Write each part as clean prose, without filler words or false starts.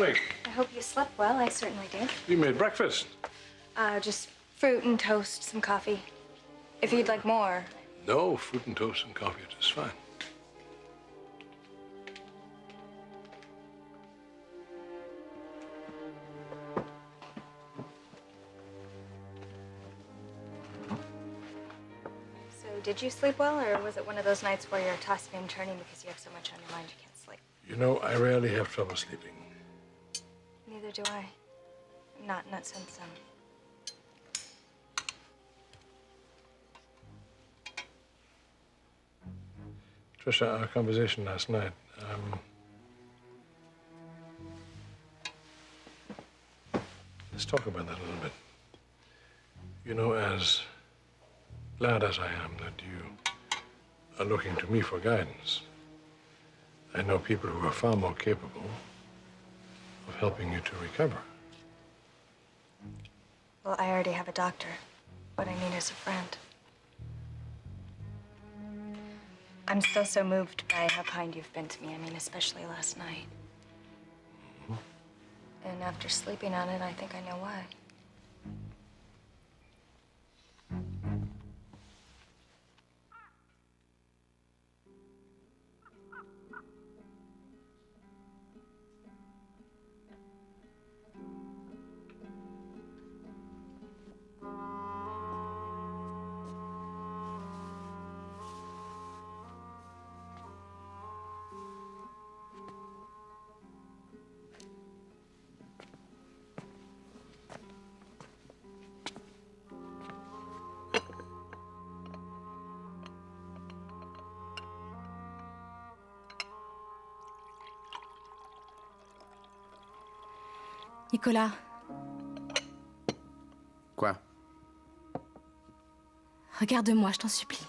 morning. I hope you slept well. I certainly did. You made breakfast. Just fruit and toast, some coffee. If you'd like more. No, fruit and toast and coffee is just fine. So, did you sleep well, or was it one of those nights where you're tossing and turning because you have so much on your mind you can't sleep? You know, I rarely have trouble sleeping. Neither do I. Not in that sense, Trisha, our conversation last night, let's talk about that a little bit. You know, as glad as I am that you are looking to me for guidance, I know people who are far more capable of helping you to recover. Well, I already have a doctor. What I need is a friend. I'm still so moved by how kind you've been to me. I mean, especially last night. And after sleeping on it, I think I know why. Nicolas. Quoi? Regarde-moi, je t'en supplie.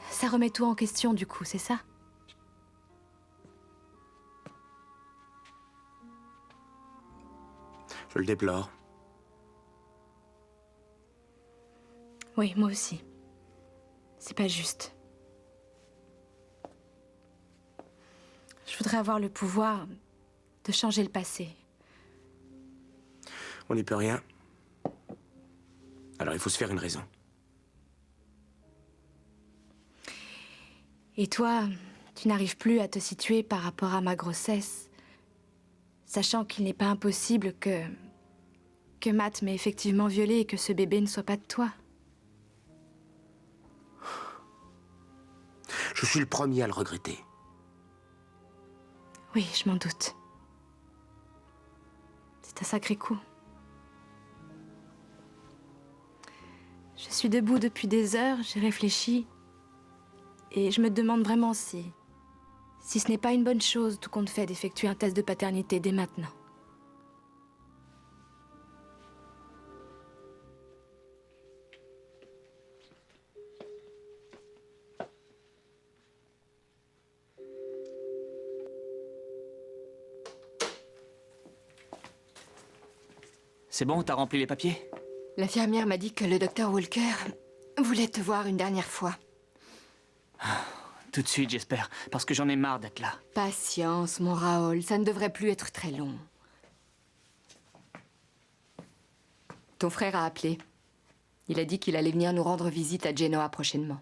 Ça remet tout en question, du coup, c'est ça? Je le déplore. Oui, moi aussi. C'est pas juste. Je voudrais avoir le pouvoir de changer le passé. On n'y peut rien. Alors il faut se faire une raison. Et toi, tu n'arrives plus à te situer par rapport à ma grossesse, sachant qu'il n'est pas impossible que Matt m'ait effectivement violée et que ce bébé ne soit pas de toi. Je suis le premier à le regretter. Oui, je m'en doute. C'est un sacré coup. Je suis debout depuis des heures, j'ai réfléchi. Et je me demande vraiment si ce n'est pas une bonne chose, tout compte fait, d'effectuer un test de paternité dès maintenant. C'est bon, t'as rempli les papiers? L'infirmière m'a dit que le docteur Walker voulait te voir une dernière fois. Tout de suite, j'espère, parce que j'en ai marre d'être là. Patience, mon Raoul, ça ne devrait plus être très long. Ton frère a appelé. Il a dit qu'il allait venir nous rendre visite à Genoa prochainement.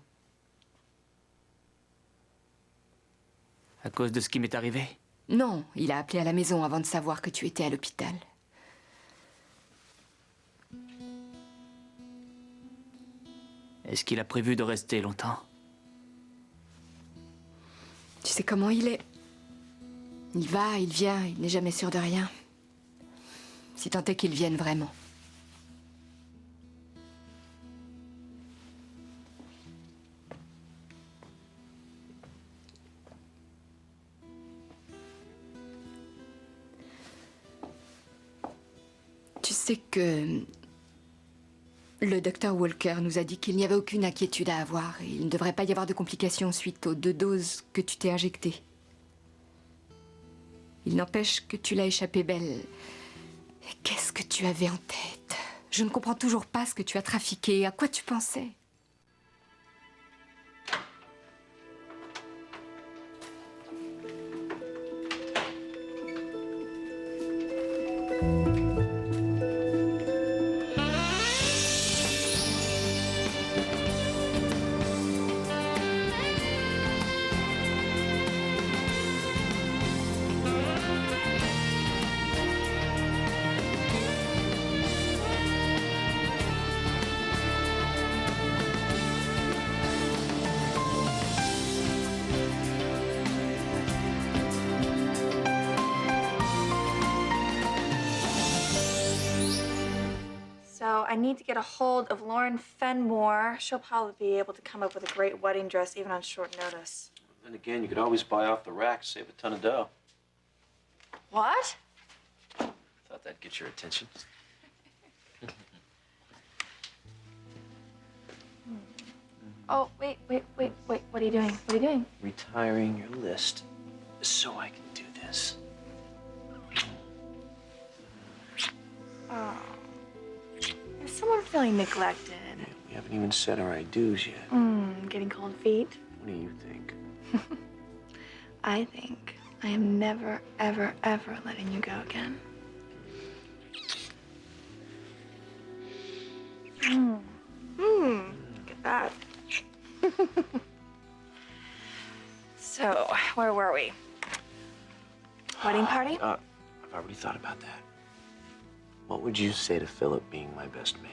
À cause de ce qui m'est arrivé? Non, il a appelé à la maison avant de savoir que tu étais à l'hôpital. Est-ce qu'il a prévu de rester longtemps? Tu sais comment il est. Il va, il vient, il n'est jamais sûr de rien. Si tant est qu'il vienne vraiment. Tu sais que le docteur Walker nous a dit qu'il n'y avait aucune inquiétude à avoir et il ne devrait pas y avoir de complications suite aux 2 doses que tu t'es injectées. Il n'empêche que tu l'as échappé belle. Qu'est-ce que tu avais en tête? Je ne comprends toujours pas ce que tu as trafiqué, à quoi tu pensais. I need to get a hold of Lauren Fenmore. She'll probably be able to come up with a great wedding dress even on short notice. Then again, you could always buy off the rack, save a ton of dough. What? Thought that'd get your attention. Oh, wait. What are you doing? What are you doing? Retiring your list so I can do this. Oh. Is someone feeling neglected? We haven't even said our I-dos yet. Getting cold feet? What do you think? I think I am never, ever, ever letting you go again. Look at that. So, where were we? Wedding party? I've already thought about that. What would you say to Philip being my best man?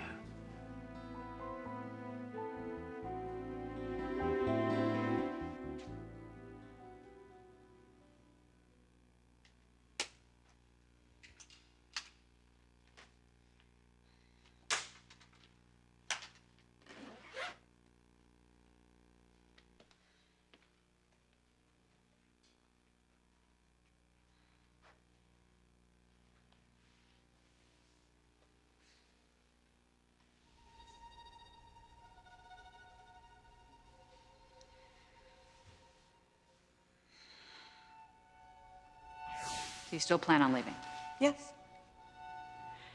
Do you still plan on leaving? Yes.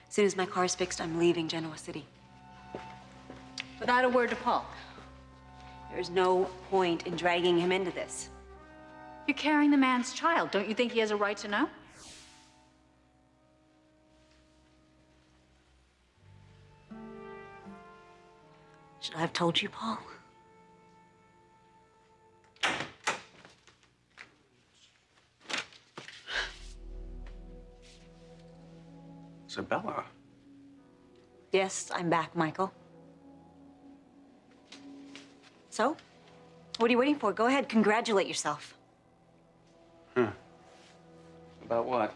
As soon as my car is fixed, I'm leaving Genoa City. Without a word to Paul. There's no point in dragging him into this. You're carrying the man's child. Don't you think he has a right to know? Should I have told you, Paul? Isabella. Yes, I'm back, Michael. So, what are you waiting for? Go ahead, congratulate yourself. About what?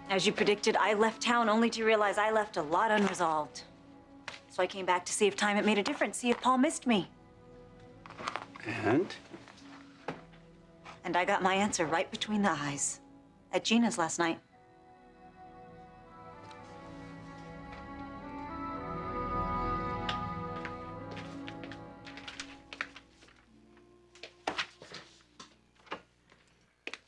As you predicted, I left town only to realize I left a lot unresolved. So I came back to see if time had made a difference, see if Paul missed me. And? And I got my answer right between the eyes at Gina's last night.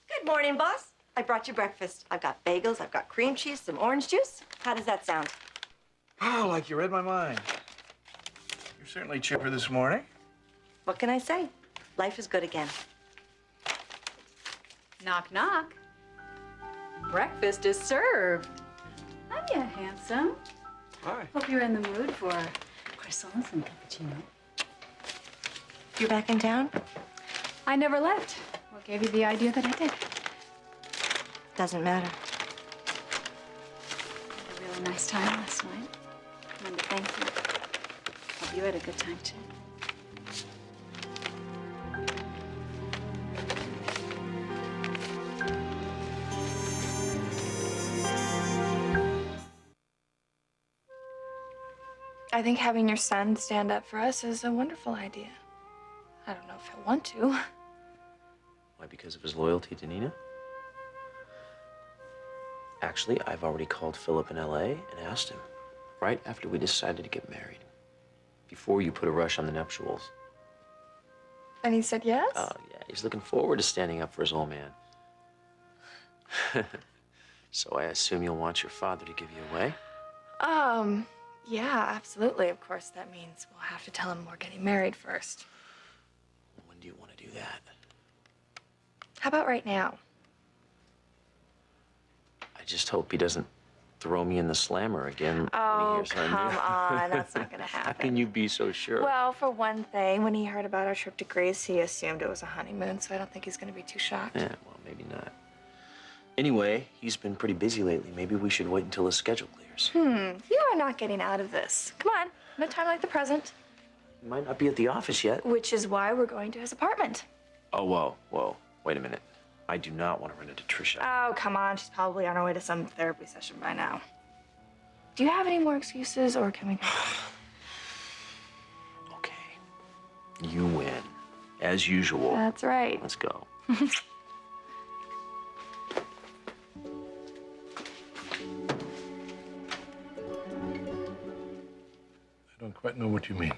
Good morning, boss. I brought you breakfast. I've got bagels, I've got cream cheese, some orange juice. How does that sound? Oh, like you read my mind. You're certainly chipper this morning. What can I say? Life is good again. Knock, knock. Breakfast is served. Hiya, handsome. Hi. Hope you're in the mood for croissants and cappuccino. You're back in town? I never left. What gave you the idea that I did? Doesn't matter. Had a really nice time last night. Wanted to thank you. Hope you had a good time, too. I think having your son stand up for us is a wonderful idea. I don't know if he'll want to. Why, because of his loyalty to Nina? Actually, I've already called Philip in LA and asked him, right after we decided to get married, before you put a rush on the nuptials. And he said yes? Oh, yeah, he's looking forward to standing up for his old man. So I assume you'll want your father to give you away? Yeah, absolutely. Of course, that means we'll have to tell him we're getting married first. When do you want to do that? How about right now? I just hope he doesn't throw me in the slammer again when he Oh, hears our come news. on. That's not gonna How happen. can you be so sure? Well, for one thing, when he heard about our trip to Greece, he assumed it was a honeymoon, so I don't think he's gonna be too shocked. Yeah, well, maybe not. Anyway, he's been pretty busy lately. Maybe we should wait until his schedule clears. You are not getting out of this. Come on, no time like the present. He might not be at the office yet. Which is why we're going to his apartment. Oh, whoa. Wait a minute. I do not want to run into Trisha. Oh, come on. She's probably on her way to some therapy session by now. Do you have any more excuses, or can we go? Okay. You win. As usual. That's right. Let's go. I don't quite know what you mean.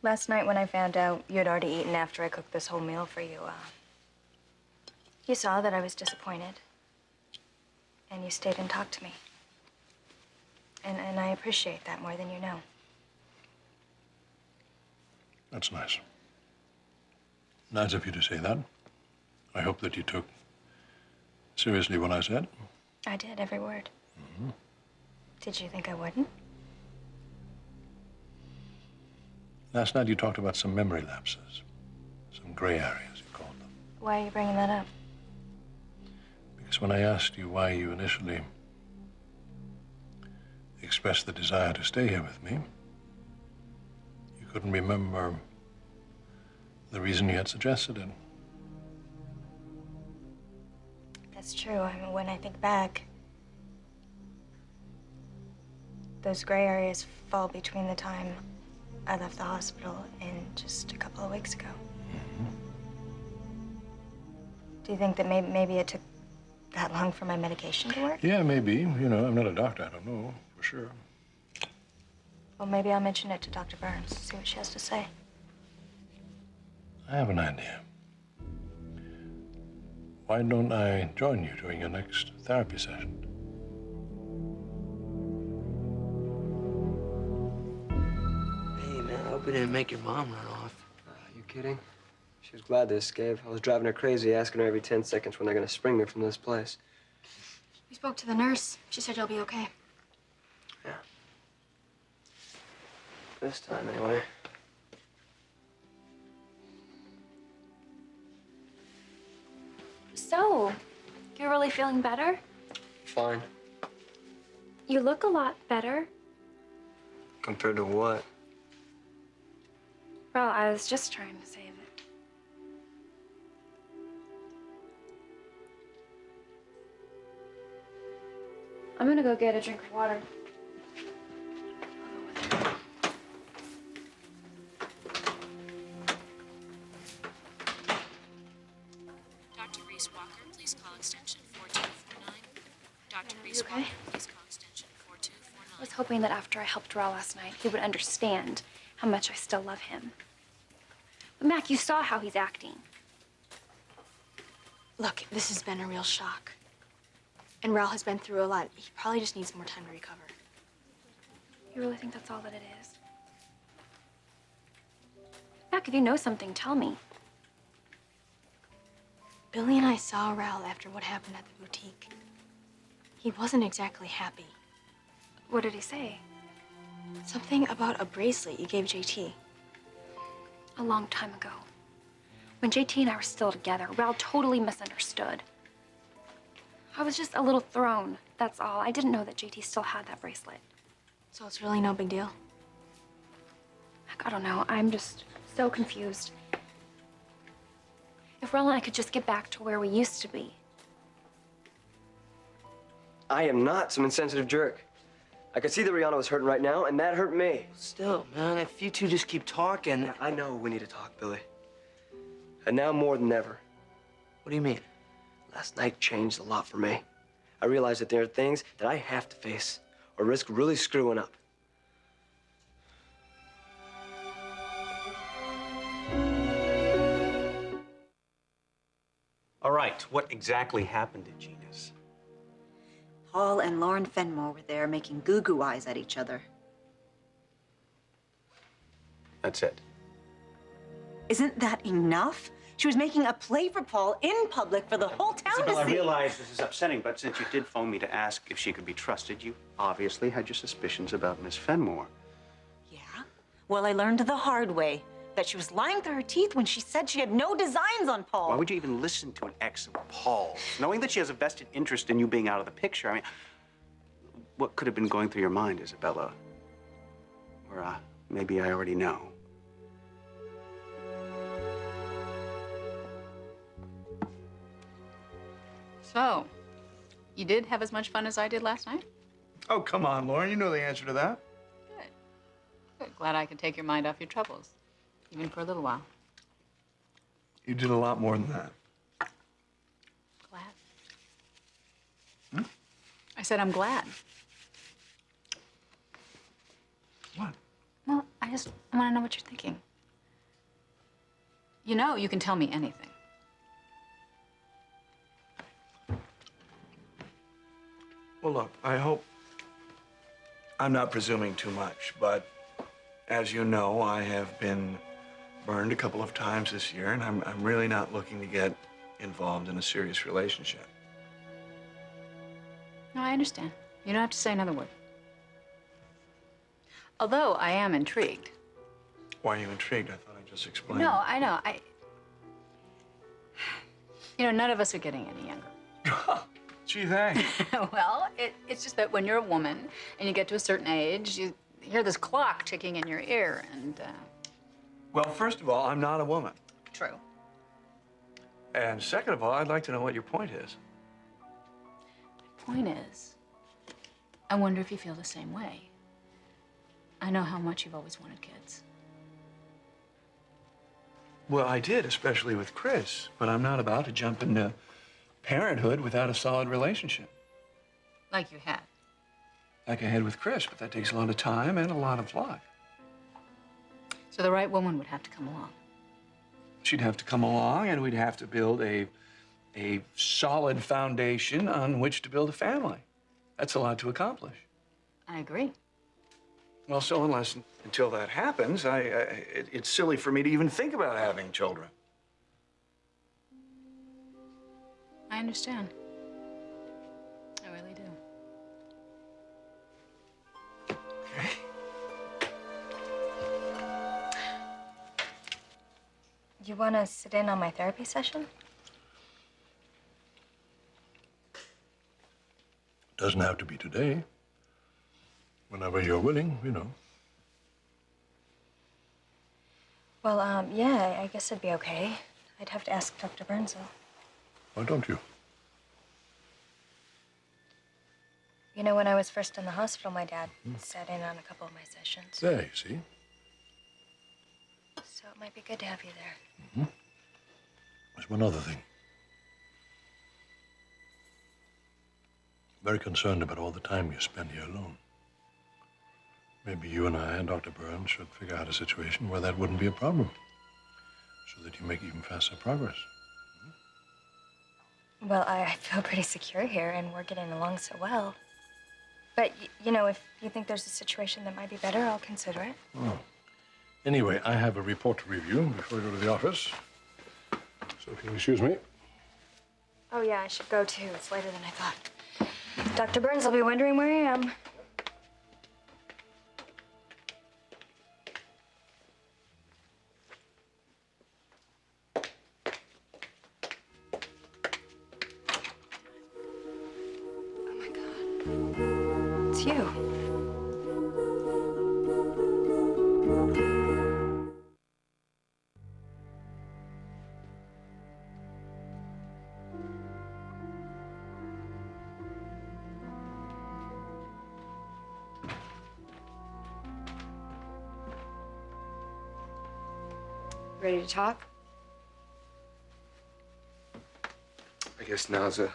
Last night when I found out you had already eaten after I cooked this whole meal for you, you saw that I was disappointed. And you stayed and talked to me. And I appreciate that more than you know. That's nice. Nice of you to say that. I hope that you took seriously what I said. I did, every word. Mm-hmm. Did you think I wouldn't? Last night you talked about some memory lapses, some gray areas, you called them. Why are you bringing that up? Because when I asked you why you initially expressed the desire to stay here with me, you couldn't remember the reason you had suggested it. That's true. I mean, when I think back, those gray areas fall between the time I left the hospital and just a couple of weeks ago. Mm-hmm. Do you think that maybe it took that long for my medication to work? Yeah, maybe. You know, I'm not a doctor. I don't know for sure. Well, maybe I'll mention it to Dr. Burns, see what she has to say. I have an idea. Why don't I join you during your next therapy session? Hey, man, I hope we didn't make your mom run off. Are you kidding? She was glad to escape. I was driving her crazy, asking her every 10 seconds when they're gonna spring me from this place. We spoke to the nurse. She said you'll be okay. Yeah. This time, anyway. So, you're really feeling better? Fine. You look a lot better. Compared to what? Well, I was just trying to save it. I'm gonna go get a drink of water. Dr. Reese Walker, please call extension 4249. Dr. Reese okay? Walker, please call extension 4249. I was hoping that after I helped Raul last night, he would understand how much I still love him. But Mac, you saw how he's acting. Look, this has been a real shock. And Raul has been through a lot. He probably just needs more time to recover. You really think that's all that it is? Mac, if you know something, tell me. Billy and I saw Raul after what happened at the boutique. He wasn't exactly happy. What did he say? Something about a bracelet you gave JT. A long time ago. When JT and I were still together, Raul totally misunderstood. I was just a little thrown, that's all. I didn't know that JT still had that bracelet. So it's really no big deal? Heck, I don't know. I'm just so confused. If Raul and I could just get back to where we used to be. I am not some insensitive jerk. I could see that Rihanna was hurting right now, and that hurt me. Still, man, if you two just keep talking. I know we need to talk, Billy. And now more than ever. What do you mean? Last night changed a lot for me. I realized that there are things that I have to face or risk really screwing up. All right, what exactly happened to Gina's? Paul and Lauren Fenmore were there making goo-goo eyes at each other. That's it. Isn't that enough? She was making a play for Paul in public for the whole town Isabel, to I see. realize this is upsetting, but since you did phone me to ask if she could be trusted, you obviously had your suspicions about Miss Fenmore. Yeah? Well, I learned the hard way that she was lying through her teeth when she said she had no designs on Paul. Why would you even listen to an ex of Paul's? Knowing that she has a vested interest in you being out of the picture, I mean, what could have been going through your mind, Isabella? Or maybe I already know. So, you did have as much fun as I did last night? Oh, come on, Lauren. You know the answer to that. Good. Glad I could take your mind off your troubles, even for a little while. You did a lot more than that. Glad. I said I'm glad. What? Well, I want to know what you're thinking. You know, you can tell me anything. Well, look, I hope I'm not presuming too much, but as you know, I have been burned a couple of times this year, and I'm really not looking to get involved in a serious relationship. No, I understand. You don't have to say another word. Although I am intrigued. Why are you intrigued? I thought I just explained. No, I know. You know, none of us are getting any younger. Gee, thanks. Well, it's just that when you're a woman and you get to a certain age, you hear this clock ticking in your ear, and Well, first of all, I'm not a woman. True. And second of all, I'd like to know what your point is. Point is, I wonder if you feel the same way. I know how much you've always wanted kids. Well, I did, especially with Chris, but I'm not about to jump into parenthood without a solid relationship. Like you had. Like I had with Chris, but that takes a lot of time and a lot of luck. So the right woman would have to come along. She'd have to come along, and we'd have to build a solid foundation on which to build a family. That's a lot to accomplish. I agree. Well, so until that happens, it's silly for me to even think about having children. I understand. I really do. Okay. You want to sit in on my therapy session? Doesn't have to be today. Whenever you're willing, you know. Well, yeah, I guess it'd be okay. I'd have to ask Dr. Burns, though. Why don't you? You know, when I was first in the hospital, my dad sat in on a couple of my sessions. There, you see. So it might be good to have you there. There's one other thing. Very concerned about all the time you spend here alone. Maybe you and I and Dr. Burns should figure out a situation where that wouldn't be a problem, so that you make even faster progress. Well, I feel pretty secure here, and we're getting along so well. But, you know, if you think there's a situation that might be better, I'll consider it. Oh. Anyway, I have a report to review before I go to the office. So if you'll excuse me. Oh, yeah, I should go, too. It's later than I thought. Dr. Burns will be wondering where I am. Oh, my God. It's you. Ready to talk? I guess now's as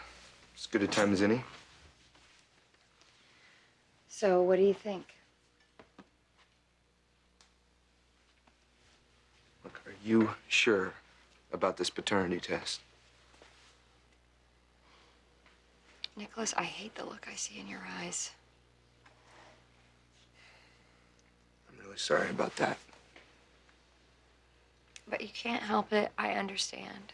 good a time as any. So, what do you think? Look, are you sure about this paternity test? Nicholas, I hate the look I see in your eyes. I'm really sorry about that. But you can't help it. I understand.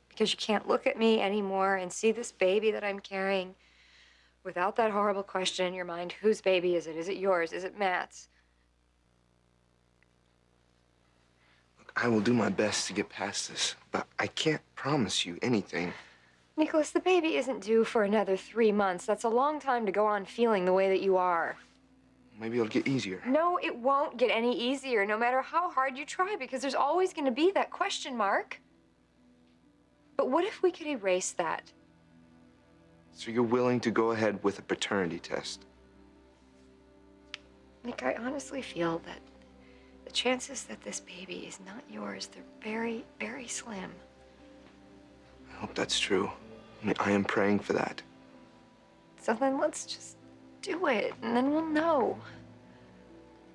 Because you can't look at me anymore and see this baby that I'm carrying without that horrible question in your mind. Whose baby is it? Is it yours? Is it Matt's? Look, I will do my best to get past this, but I can't promise you anything. Nicholas, the baby isn't due for another 3 months. That's a long time to go on feeling the way that you are. Maybe it'll get easier. No, it won't get any easier, no matter how hard you try, because there's always going to be that question mark. But what if we could erase that? So you're willing to go ahead with a paternity test? Nick, I honestly feel that the chances that this baby is not yours, they're very, very slim. I hope that's true. I mean, I am praying for that. So then let's just do it, and then we'll know.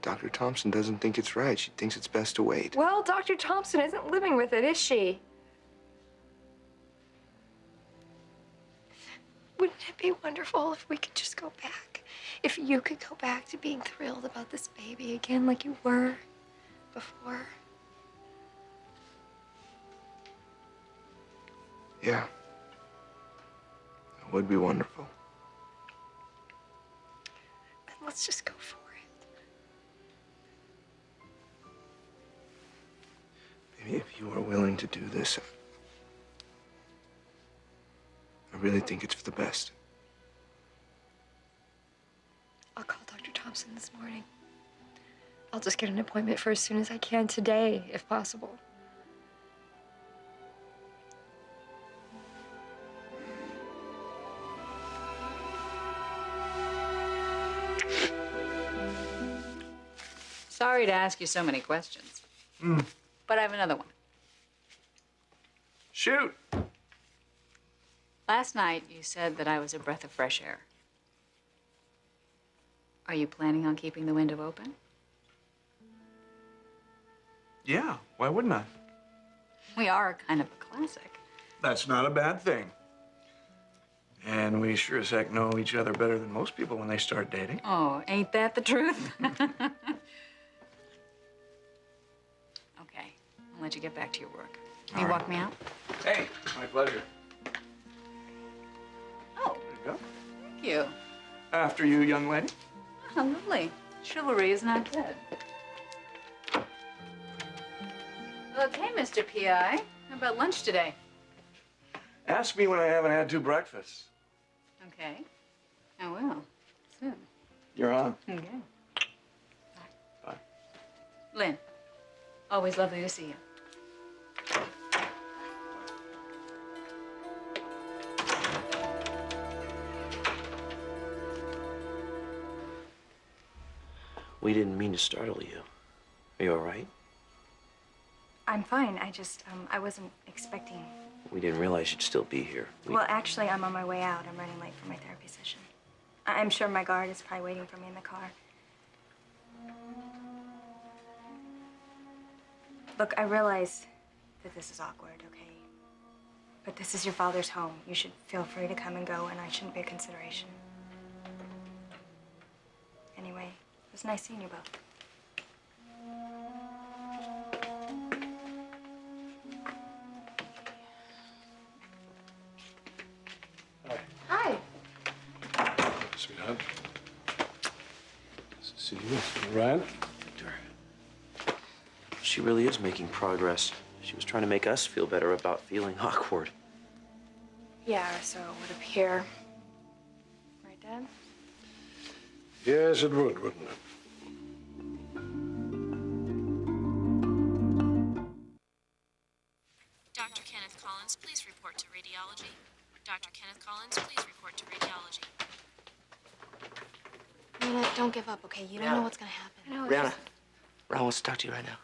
Dr. Thompson doesn't think it's right. She thinks it's best to wait. Well, Dr. Thompson isn't living with it, is she? Wouldn't it be wonderful if we could just go back? If you could go back to being thrilled about this baby again like you were before? Yeah. It would be wonderful. Then let's just go for it. Maybe if you are willing to do this, I really think it's for the best. I'll call Dr. Thompson this morning. I'll just get an appointment for as soon as I can today, if possible. Sorry to ask you so many questions, but I have another one. Shoot. Last night, you said that I was a breath of fresh air. Are you planning on keeping the window open? Yeah, why wouldn't I? We are kind of a classic. That's not a bad thing. And we sure as heck know each other better than most people when they start dating. Oh, ain't that the truth? Okay, I'll let you get back to your work. Can you All right. walk me out? Hey, my pleasure. Oh, There you go. thank you. After you, young lady. Oh, lovely. Chivalry is not dead. Okay, Mr. P.I. How about lunch today? Ask me when I haven't had 2 breakfasts. Okay. I will. Soon. You're on. Okay. Bye. Lynn, always lovely to see you. We didn't mean to startle you. Are you all right? I'm fine. I wasn't expecting. We didn't realize you'd still be here. Well, actually, I'm on my way out. I'm running late for my therapy session. I'm sure my guard is probably waiting for me in the car. Look, I realize that this is awkward, okay? But this is your father's home. You should feel free to come and go, and I shouldn't be a consideration. Anyway, it was nice seeing you both. Hi. Sweetheart. Nice to see you. Ryan? Victor. She really is making progress. She was trying to make us feel better about feeling awkward. Yeah, so it would appear. Right, Dad? Yes, it would, wouldn't it? Dr. Kenneth Collins, please report to radiology. Dr. Kenneth Collins, please report to radiology. Nina, don't give up, okay? You don't know what's gonna happen. I know. Rihanna, Ron wants to talk to you right now.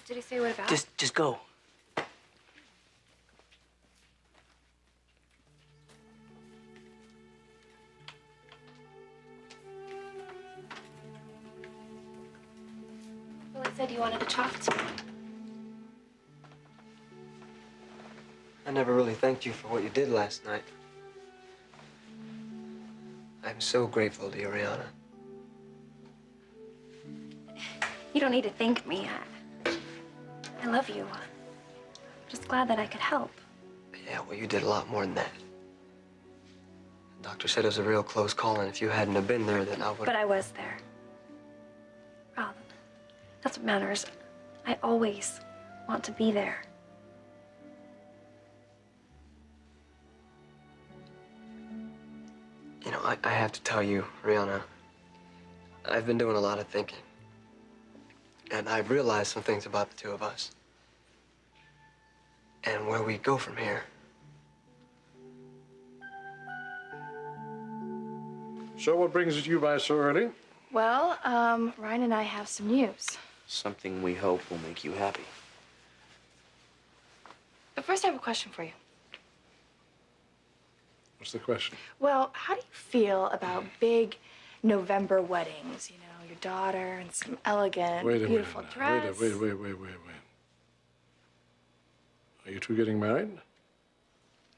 Did he say what about? Just go. Well, he said you wanted to talk to me. I never really thanked you for what you did last night. I'm so grateful to you, Rihanna. You don't need to thank me. I love you. I'm just glad that I could help. Yeah, well, you did a lot more than that. The doctor said it was a real close call, and if you hadn't have been there, then I would. But I was there. Rob, that's what matters. I always want to be there. You know, I have to tell you, Rihanna, I've been doing a lot of thinking. And I've realized some things about the two of us. And where we go from here, So what brings you by so early? Well, Ryan and I have some news. Something we hope will make you happy. But first, I have a question for you. What's the question? Well, how do you feel about big November weddings? You know, your daughter and some elegant, beautiful dress. Wait. Are you two getting married?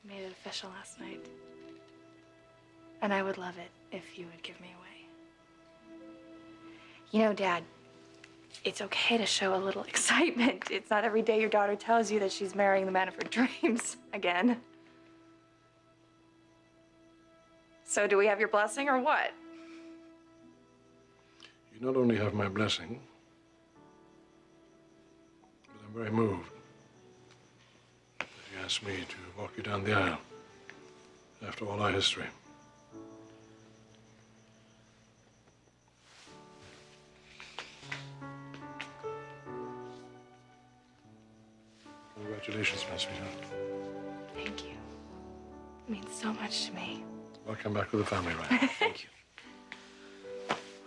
Made it official last night. And I would love it if you would give me away. You know, Dad, it's okay to show a little excitement. It's not every day your daughter tells you that she's marrying the man of her dreams again. So do we have your blessing or what? You not only have my blessing, but I'm very moved that you asked me to walk you down the aisle after all our history. Congratulations, my sweetheart. Thank you. It means so much to me. Welcome back to the family, Ryan. Thank you.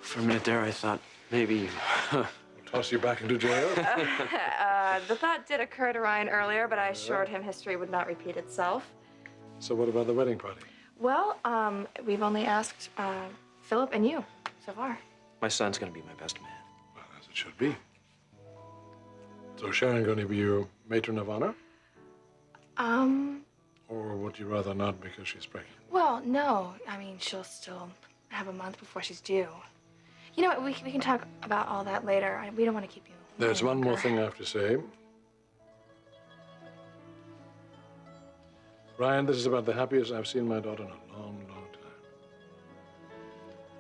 For a minute there, I thought maybe... We'll toss you back into jail. The thought did occur to Ryan earlier, but I assured him history would not repeat itself. So what about the wedding party? Well, we've only asked Philip and you so far. My son's gonna be my best man. Well, as it should be. So Sharon going to be your matron of honor? Or would you rather not because she's pregnant? Well, no. I mean, she'll still have a month before she's due. You know what? We can talk about all that later. We don't want to keep you. There's one more thing I have to say. Ryan, this is about the happiest I've seen my daughter in a long, long time.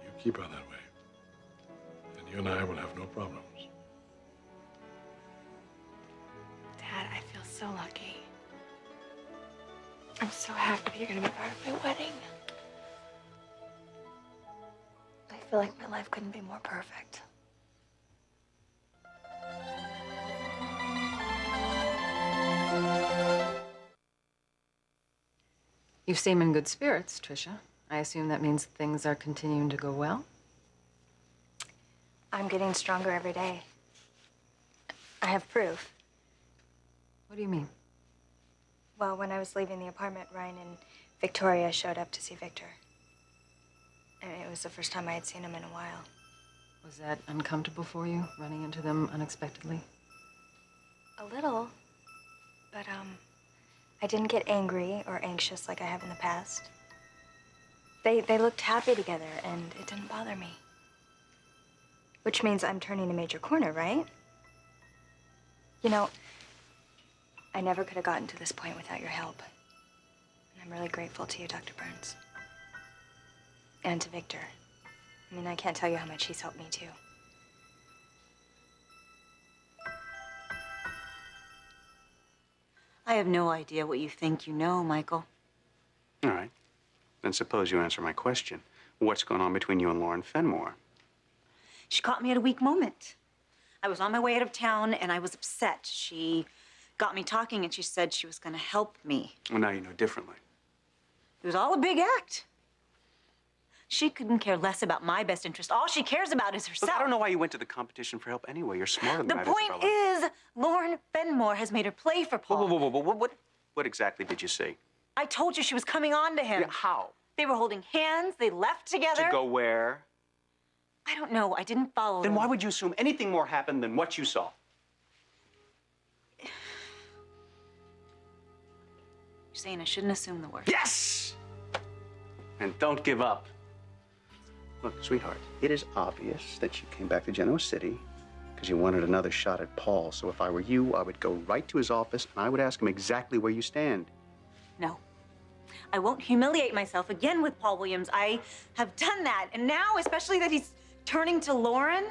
You keep her that way, and you and I will have no problems. Dad, I feel so lucky. I'm so happy that you're going to be part of my wedding. I feel like my life couldn't be more perfect. You seem in good spirits, Trisha. I assume that means things are continuing to go well? I'm getting stronger every day. I have proof. What do you mean? Well, when I was leaving the apartment, Ryan and Victoria showed up to see Victor. And it was the first time I had seen him in a while. Was that uncomfortable for you, running into them unexpectedly? A little. But, I didn't get angry or anxious like I have in the past. They looked happy together, and it didn't bother me. Which means I'm turning a major corner, right? You know, I never could have gotten to this point without your help. And I'm really grateful to you, Dr. Burns. And to Victor. I mean, I can't tell you how much he's helped me, too. I have no idea what you think you know, Michael. All right. Then suppose you answer my question. What's going on between you and Lauren Fenmore? She caught me at a weak moment. I was on my way out of town, and I was upset. She got me talking, and she said she was going to help me. Well, now you know differently. It was all a big act. She couldn't care less about my best interest. All she cares about is herself. Look, I don't know why you went to the competition for help anyway. You're smarter than The that, point Isabella. is, Lauren Fenmore has made her play for Paul. Whoa. What exactly did you see? I told you she was coming on to him. Yeah, how? They were holding hands. They left together. To go where? I don't know. I didn't follow Then them. why would you assume anything more happened than what you saw? You're saying I shouldn't assume the worst. Yes! And don't give up. Look, sweetheart, it is obvious that you came back to Genoa City because you wanted another shot at Paul. So if I were you, I would go right to his office and I would ask him exactly where you stand. No. I won't humiliate myself again with Paul Williams. I have done that. And now, especially that he's turning to Lauren.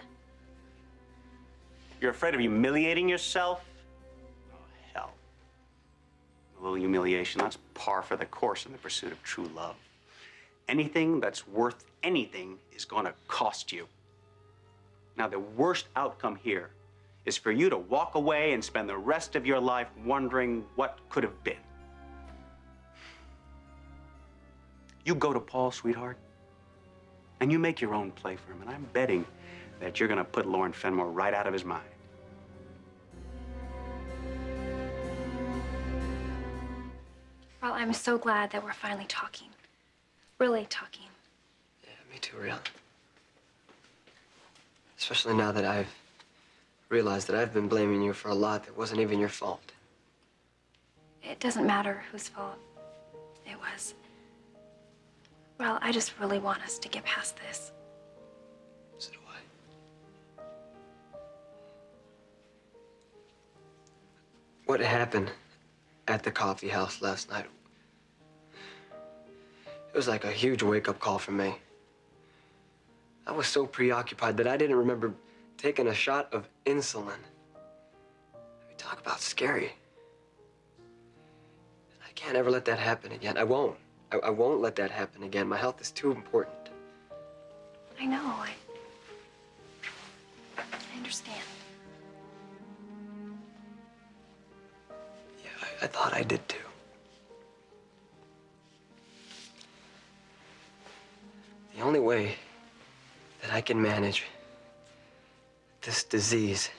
You're afraid of humiliating yourself? Oh, hell. A little humiliation, that's par for the course in the pursuit of true love. Anything that's worth anything is going to cost you. Now, the worst outcome here is for you to walk away and spend the rest of your life wondering what could have been. You go to Paul, sweetheart, And you make your own play for him, and I'm betting that you're gonna put Lauren Fenmore right out of his mind. Well, I'm so glad that we're finally talking. Really talking. Yeah, me too, Riel. Especially now that I've realized that I've been blaming you for a lot that wasn't even your fault. It doesn't matter whose fault it was. Well, I just really want us to get past this. So do I. What happened at the coffee house last night? It was like a huge wake-up call for me. I was so preoccupied that I didn't remember taking a shot of insulin. I mean, talk about scary. And I can't ever let that happen again. I won't. I won't let that happen again. My health is too important. I know. I understand. Yeah, I thought I did too. The only way that I can manage this disease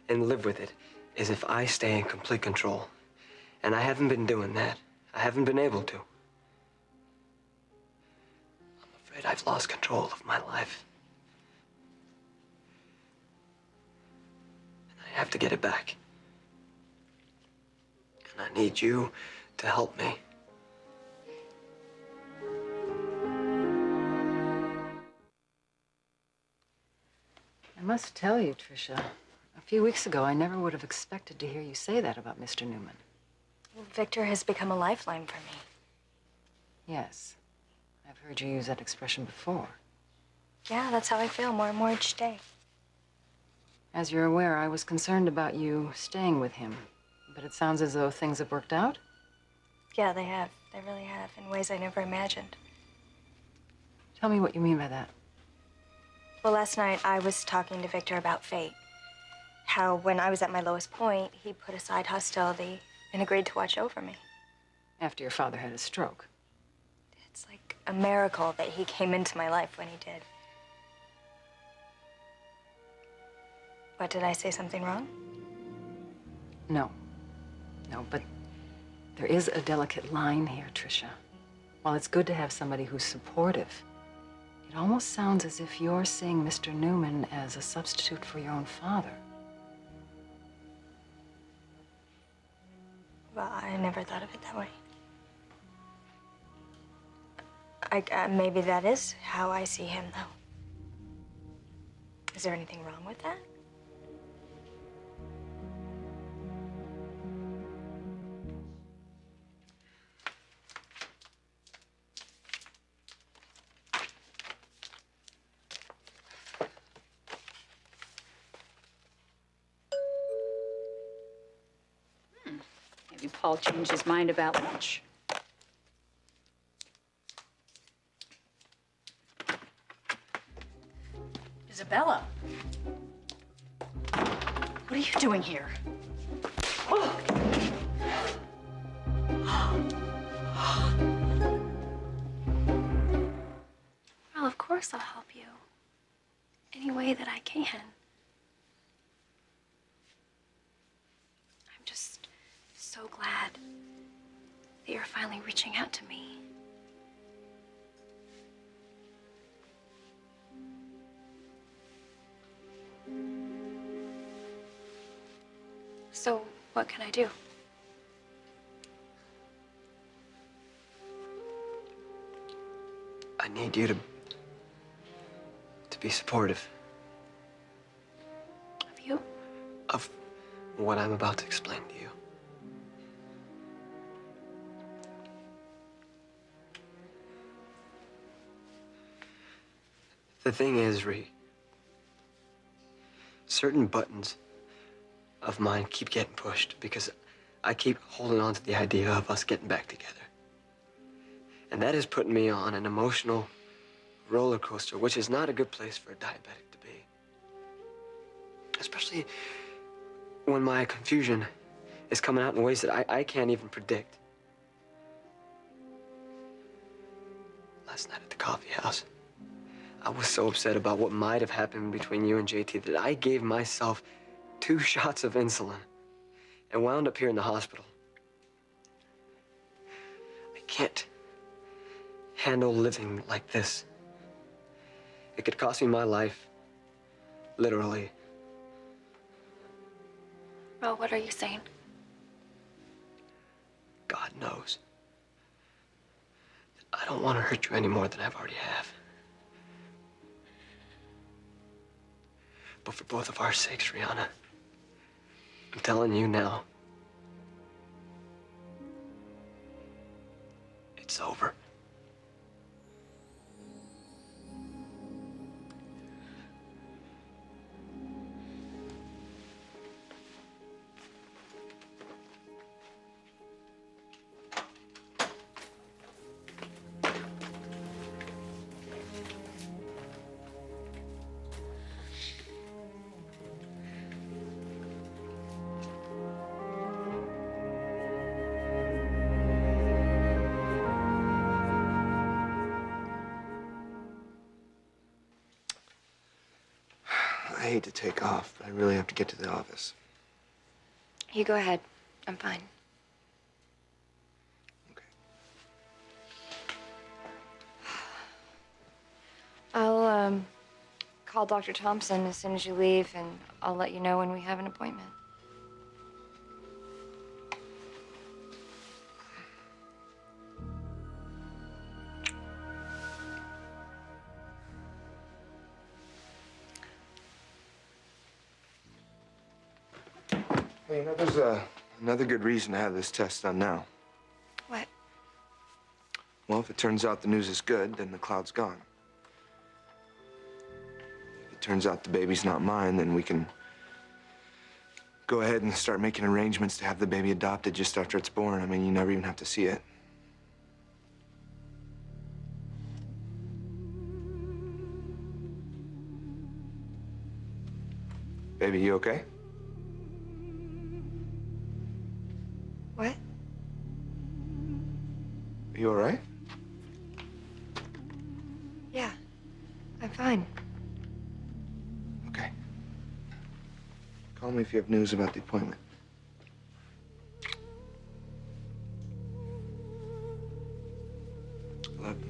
and live with it is if I stay in complete control. And I haven't been doing that. I haven't been able to. I'm afraid I've lost control of my life. And I have to get it back. And I need you to help me. I must tell you, Tricia, a few weeks ago, I never would have expected to hear you say that about Mr. Newman. Victor has become a lifeline for me. Yes, I've heard you use that expression before. Yeah, that's how I feel more and more each day. As you're aware, I was concerned about you staying with him, but it sounds as though things have worked out. Yeah, they have. They really have, in ways I never imagined. Tell me what you mean by that. Well, last night I was talking to Victor about fate. How when I was at my lowest point, he put aside hostility and agreed to watch over me. After your father had a stroke. It's like a miracle that he came into my life when he did. What, did I say something wrong? No. No, but there is a delicate line here, Tricia. While it's good to have somebody who's supportive, it almost sounds as if you're seeing Mr. Newman as a substitute for your own father. Well, I never thought of it that way. Maybe that is how I see him, though. Is there anything wrong with that? Maybe Paul changed his mind about lunch. Isabella. What are you doing here? Well, of course I'll help you. Any way that I can. I'm just so glad that you're finally reaching out to me. So, what can I do? I need you to be supportive. Of you? Of what I'm about to explain to you. The thing is, Ree, certain buttons of mine keep getting pushed because I keep holding on to the idea of us getting back together. And that is putting me on an emotional roller coaster, which is not a good place for a diabetic to be. Especially when my confusion is coming out in ways that I can't even predict. Last night at the coffee house, I was so upset about what might have happened between you and JT that I gave myself 2 shots of insulin and wound up here in the hospital. I can't handle living like this. It could cost me my life, literally. Well, what are you saying? God knows that I don't want to hurt you any more than I've already have. But for both of our sakes, Rihanna, I'm telling you now, it's over. I hate to take off, but I really have to get to the office. You go ahead. I'm fine. I'll call Dr. Thompson as soon as you leave, and I'll let you know when we have an appointment. Hey, you know, there's another good reason to have this test done now. What? Well, if it turns out the news is good, then the cloud's gone. If it turns out the baby's not mine, then we can go ahead and start making arrangements to have the baby adopted just after it's born. I mean, you never even have to see it. Baby, you okay? What? Are you all right? Yeah, I'm fine. Okay. Call me if you have news about the appointment. Love you.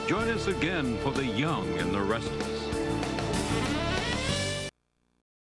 Join us again for The Young and the Restless.